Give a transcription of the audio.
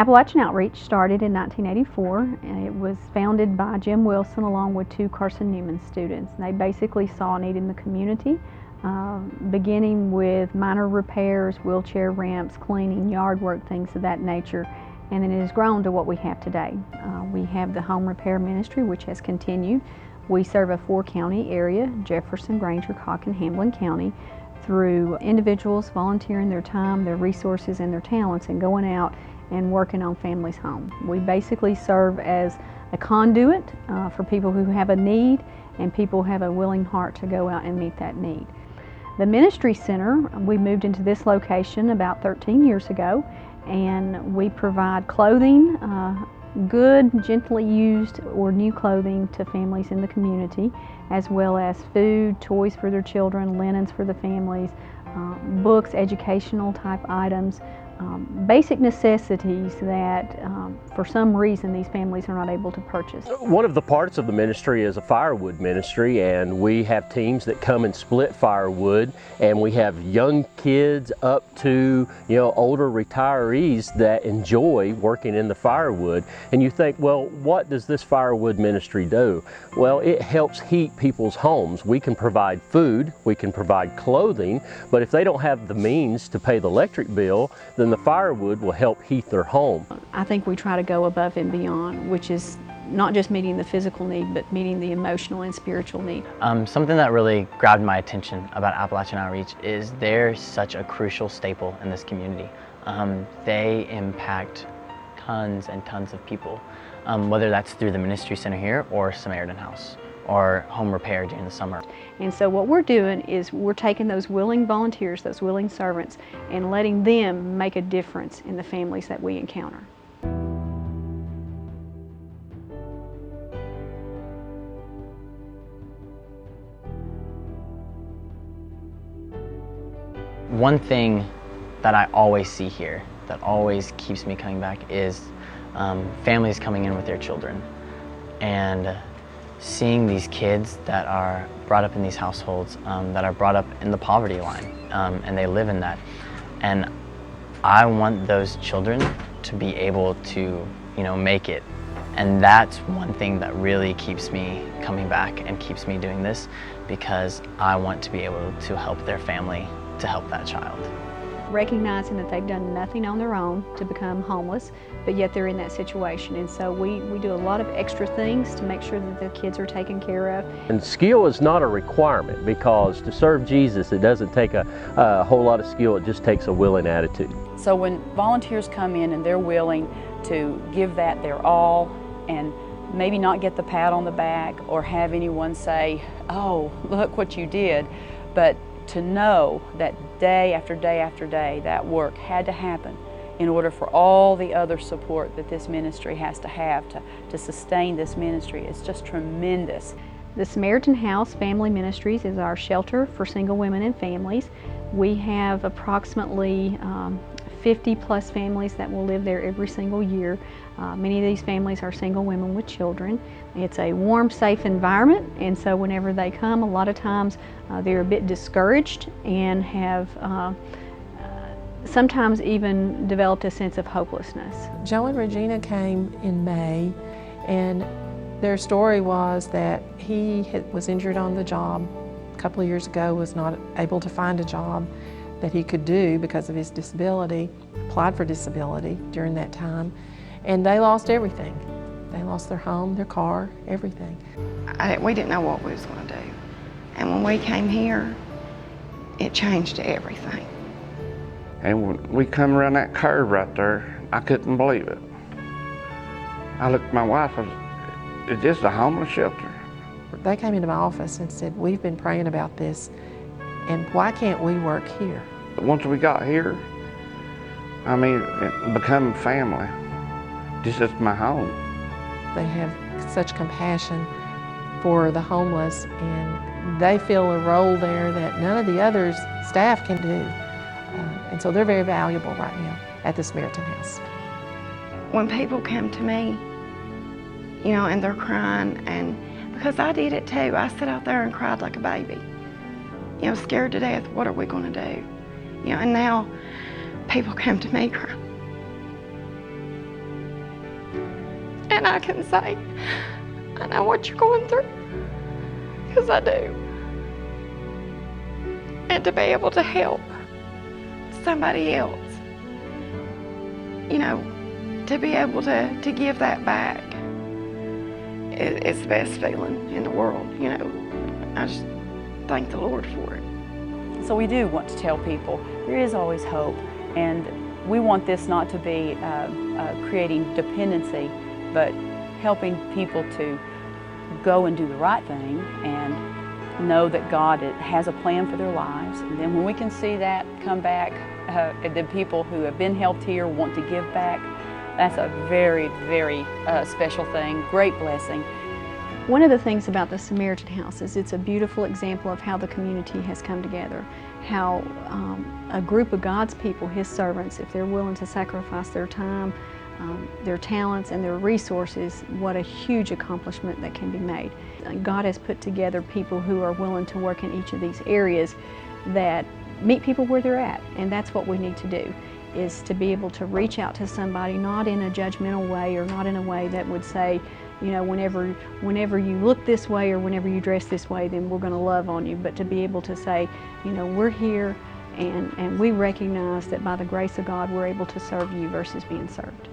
Appalachian Outreach started in 1984, and it was founded by Jim Wilson along with two Carson-Newman students. And they basically saw a need in the community, beginning with minor repairs, wheelchair ramps, cleaning, yard work, things of that nature. And then it has grown to what we have today. We have the home repair ministry, which has continued. We serve a 4-county area, Jefferson, Granger, Cocke, and Hamlin County, through individuals volunteering their time, their resources, and their talents and going out and working on families' homes. We basically serve as a conduit for people who have a need and people who have a willing heart to go out and meet that need. The Ministry Center, we moved into this location about 13 years ago, and we provide clothing, good, gently used or new clothing to families in the community, as well as food, toys for their children, linens for the families, books, educational type items, basic necessities that for some reason these families are not able to purchase. One of the parts of the ministry is a firewood ministry, and we have teams that come and split firewood, and we have young kids up to older retirees that enjoy working in the firewood. And you think, well, what does this firewood ministry do? Well, it helps heat people's homes. We can provide food, we can provide clothing, but if they don't have the means to pay the electric bill, then the firewood will help heat their home. I think we try to go above and beyond, which is not just meeting the physical need, but meeting the emotional and spiritual need. Something that really grabbed my attention about Appalachian Outreach is they're such a crucial staple in this community. They impact tons and tons of people, whether that's through the Ministry Center here or Samaritan House or home repair during the summer. And so what we're doing is we're taking those willing volunteers, those willing servants, and letting them make a difference in the families that we encounter. One thing that I always see here that always keeps me coming back is families coming in with their children, and seeing these kids that are brought up in these households, that are brought up in the poverty line, and they live in that. And I want those children to be able to, make it. And that's one thing that really keeps me coming back and keeps me doing this, because I want to be able to help their family to help that child. Recognizing that they've done nothing on their own to become homeless, but yet they're in that situation. And so we do a lot of extra things to make sure that the kids are taken care of. And skill is not a requirement, because to serve Jesus, it doesn't take a whole lot of skill, it just takes a willing attitude. So when volunteers come in and they're willing to give that their all, and maybe not get the pat on the back or have anyone say, oh, look what you did, but to know that day after day after day that work had to happen in order for all the other support that this ministry has to have to sustain this ministry. It's just tremendous. The Samaritan House Family Ministries is our shelter for single women and families. We have approximately 50 plus families that will live there every single year. Many of these families are single women with children. It's a warm, safe environment, and so whenever they come, a lot of times they're a bit discouraged and have sometimes even developed a sense of hopelessness. Joe and Regina came in May, and their story was that he was injured on the job a couple of years ago, was not able to find a job that he could do because of his disability, applied for disability during that time, and they lost everything. They lost their home, their car, everything. We didn't know what we was going to do. And when we came here, it changed everything. And when we come around that curve right there, I couldn't believe it. I looked at my wife, I said, is this a homeless shelter? They came into my office and said, we've been praying about this, and why can't we work here? Once we got here, I mean, it became family. This is my home. They have such compassion for the homeless, and they feel a role there that none of the other staff can do. And so they're very valuable right now at the Samaritan House. When people come to me, and they're crying, and because I did it too, I sat out there and cried like a baby, scared to death, what are we going to do? And now people come to me crying. and I can say, I know what you're going through, because I do. And to be able to help somebody else, you know, to be able to give that back, it's the best feeling in the world, you know. I just thank the Lord for it. So we do want to tell people there is always hope, and we want this not to be creating dependency, but helping people to go and do the right thing and know that God has a plan for their lives. And then when we can see that come back, the people who have been helped here want to give back, that's a very, very special thing, great blessing. One of the things about the Samaritan House is it's a beautiful example of how the community has come together, how a group of God's people, His servants, if they're willing to sacrifice their time, their talents, and their resources, what a huge accomplishment that can be made. God has put together people who are willing to work in each of these areas that meet people where they're at, and that's what we need to do, is to be able to reach out to somebody, not in a judgmental way or not in a way that would say, you know, whenever you look this way or whenever you dress this way, then we're going to love on you, but to be able to say, you know, we're here and we recognize that by the grace of God we're able to serve you versus being served.